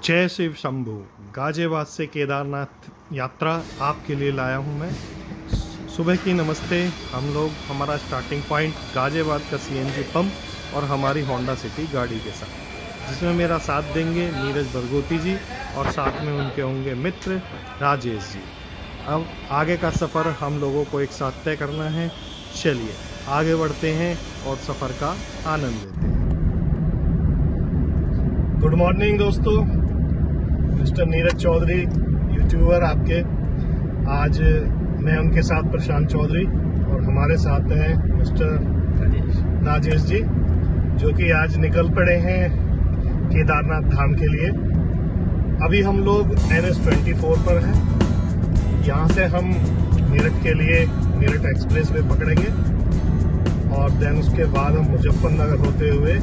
जय शिव शंभू। गाजियाबाद से केदारनाथ यात्रा आपके लिए लाया हूं मैं। सुबह की नमस्ते। हम लोग हमारा स्टार्टिंग पॉइंट गाजियाबाद का सीएनजी पंप और हमारी होंडा सिटी गाड़ी के साथ, जिसमें मेरा साथ देंगे नीरज बरगोती जी और साथ में उनके होंगे मित्र राजेश जी। अब आगे का सफ़र हम लोगों को एक साथ तय करना है। चलिए आगे बढ़ते हैं और सफ़र का आनंद लेते हैं। गुड मॉर्निंग दोस्तों, मिस्टर नीरज चौधरी यूट्यूबर आपके। आज मैं उनके साथ प्रशांत चौधरी और हमारे साथ हैं मिस्टर राजेश जी, जो कि आज निकल पड़े हैं केदारनाथ धाम के लिए। अभी हम लोग NH24 पर हैं। यहाँ से हम मेरठ के लिए मेरठ एक्सप्रेस वे पकड़ेंगे और देन उसके बाद हम मुजफ्फरनगर होते हुए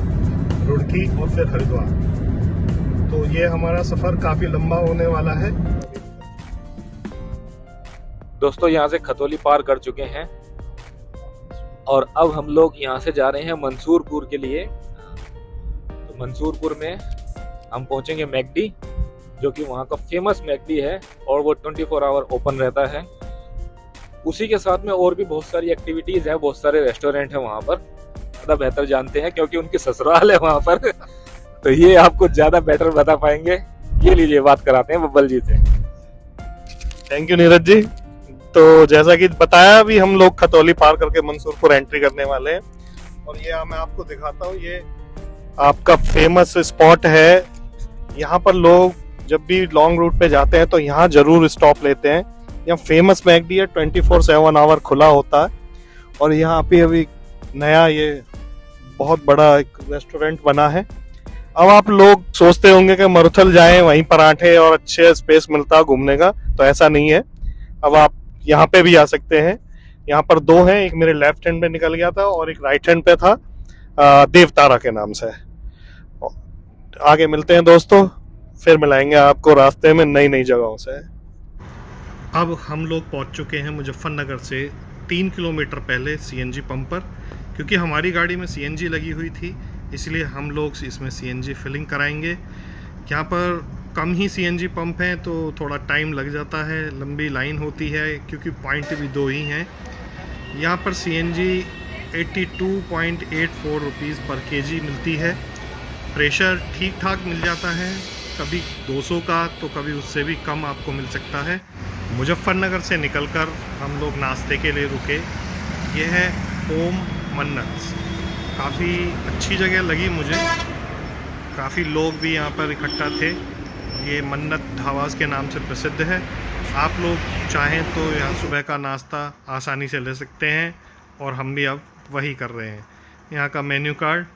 रुड़की और फिर हरिद्वार। तो ये हमारा सफर काफी लंबा होने वाला है। दोस्तों यहाँ से खतौली पार कर चुके हैं और अब हम लोग यहाँ से जा रहे हैं मंसूरपुर के लिए। तो मंसूरपुर में हम पहुंचेंगे मैकडी, जो कि वहाँ का फेमस मैकडी है और वो 24 आवर ओपन रहता है। उसी के साथ में और भी बहुत सारी एक्टिविटीज है, बहुत सारे रेस्टोरेंट है वहाँ पर। ज़्यादा बेहतर जानते हैं क्योंकि उनकी ससुराल है वहाँ पर तो ये आपको ज्यादा बेटर बता पाएंगे। ये लीजिए, बात कराते हैं बब्बल जी से। Thank you Neeraj ji. तो जैसा कि बताया, अभी हम लोग खतौली पार करके मंसूरपुर एंट्री करने वाले हैं और ये मैं आपको दिखाता हूँ। ये आपका फेमस स्पॉट है। यहाँ पर लोग जब भी लॉन्ग रूट पे जाते हैं तो यहाँ जरूर स्टॉप लेते हैं। यहाँ फेमस मैकडी है, 24/7 आवर खुला होता है। और यहाँ पे अभी नया ये बहुत बड़ा एक रेस्टोरेंट बना है। अब आप लोग सोचते होंगे कि मरुथल जाएं, वहीं पराठे और अच्छे स्पेस मिलता घूमने का, तो ऐसा नहीं है। अब आप यहाँ पे भी आ सकते हैं। यहाँ पर दो हैं, एक मेरे लेफ्ट हैंड पे निकल गया था और एक राइट हैंड पे था, देवतारा के नाम से। आगे मिलते हैं दोस्तों, फिर मिलाएंगे आपको रास्ते में नई नई जगहों से। अब हम लोग पहुँच चुके हैं मुजफ्फरनगर से 3 किलोमीटर पहले सीएनजी पंप पर। क्योंकि हमारी गाड़ी में सीएनजी लगी हुई थी, इसलिए हम लोग इसमें सीएनजी फिलिंग कराएंगे। यहाँ पर कम ही सीएनजी पंप हैं तो थोड़ा टाइम लग जाता है, लंबी लाइन होती है क्योंकि पॉइंट भी दो ही हैं। यहाँ पर सीएनजी 82.84 रुपीज़ पर केजी मिलती है। प्रेशर ठीक ठाक मिल जाता है, कभी 200 का तो कभी उससे भी कम आपको मिल सकता है। मुजफ्फरनगर से निकलकर हम लोग नाश्ते के लिए रुके। ये है ओम मन्नत। काफ़ी अच्छी जगह लगी मुझे, काफ़ी लोग भी यहाँ पर इकट्ठा थे। ये मन्नत ढाबास के नाम से प्रसिद्ध है। आप लोग चाहें तो यहाँ सुबह का नाश्ता आसानी से ले सकते हैं और हम भी अब वही कर रहे हैं। यहाँ का मेन्यू कार्ड।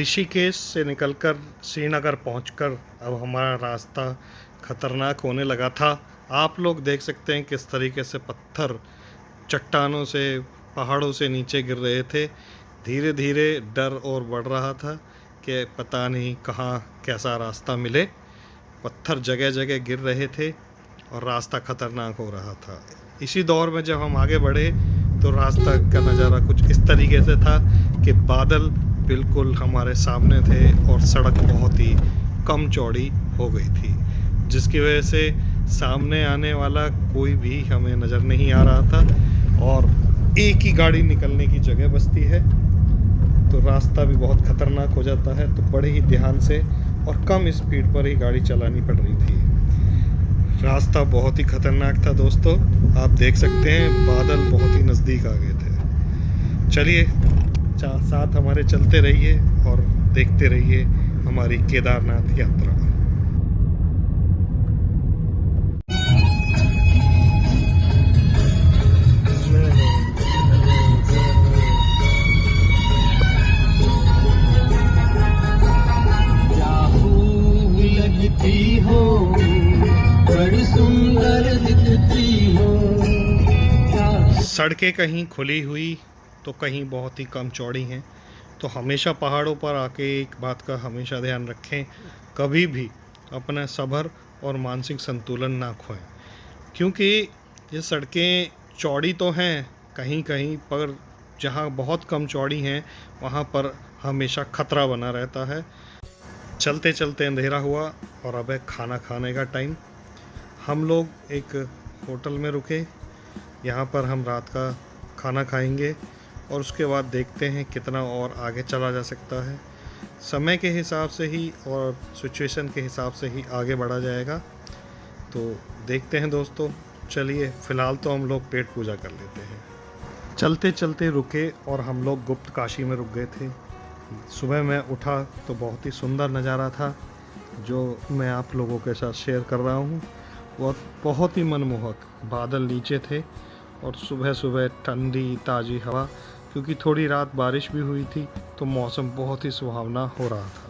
ऋषिकेश से निकलकर श्रीनगर पहुंचकर अब हमारा रास्ता खतरनाक होने लगा था। आप लोग देख सकते हैं किस तरीके से पत्थर चट्टानों से, पहाड़ों से नीचे गिर रहे थे। धीरे धीरे डर और बढ़ रहा था कि पता नहीं कहाँ कैसा रास्ता मिले। पत्थर जगह जगह गिर रहे थे और रास्ता खतरनाक हो रहा था। इसी दौर में जब हम आगे बढ़े तो रास्ता का नज़ारा कुछ इस तरीके से था कि बादल बिल्कुल हमारे सामने थे और सड़क बहुत ही कम चौड़ी हो गई थी, जिसकी वजह से सामने आने वाला कोई भी हमें नज़र नहीं आ रहा था और एक ही गाड़ी निकलने की जगह बचती है तो रास्ता भी बहुत ख़तरनाक हो जाता है। तो बड़े ही ध्यान से और कम स्पीड पर ही गाड़ी चलानी पड़ रही थी। रास्ता बहुत ही ख़तरनाक था दोस्तों, आप देख सकते हैं बादल बहुत ही नज़दीक आ गए थे। चलिए साथ हमारे चलते रहिए और देखते रहिए हमारी केदारनाथ यात्रा। सड़कें कहीं खुली हुई तो कहीं बहुत ही कम चौड़ी हैं, तो हमेशा पहाड़ों पर आके एक बात का हमेशा ध्यान रखें, कभी भी अपना सब्र और मानसिक संतुलन ना खोएं, क्योंकि ये सड़कें चौड़ी तो हैं कहीं कहीं पर, जहाँ बहुत कम चौड़ी हैं वहाँ पर हमेशा खतरा बना रहता है। चलते चलते अंधेरा हुआ और अब है खाना खाने का टाइम। हम लोग एक होटल में रुके, यहाँ पर हम रात का खाना खाएंगे और उसके बाद देखते हैं कितना और आगे चला जा सकता है। समय के हिसाब से ही और सिचुएशन के हिसाब से ही आगे बढ़ा जाएगा, तो देखते हैं दोस्तों। चलिए फ़िलहाल तो हम लोग पेट पूजा कर लेते हैं। चलते चलते रुके और हम लोग गुप्त काशी में रुक गए थे। सुबह मैं उठा तो बहुत ही सुंदर नज़ारा था जो मैं आप लोगों के साथ शेयर कर रहा हूँ। और बहुत ही मनमोहक बादल नीचे थे और सुबह सुबह ठंडी ताज़ी हवा, क्योंकि थोड़ी रात बारिश भी हुई थी तो मौसम बहुत ही सुहावना हो रहा था।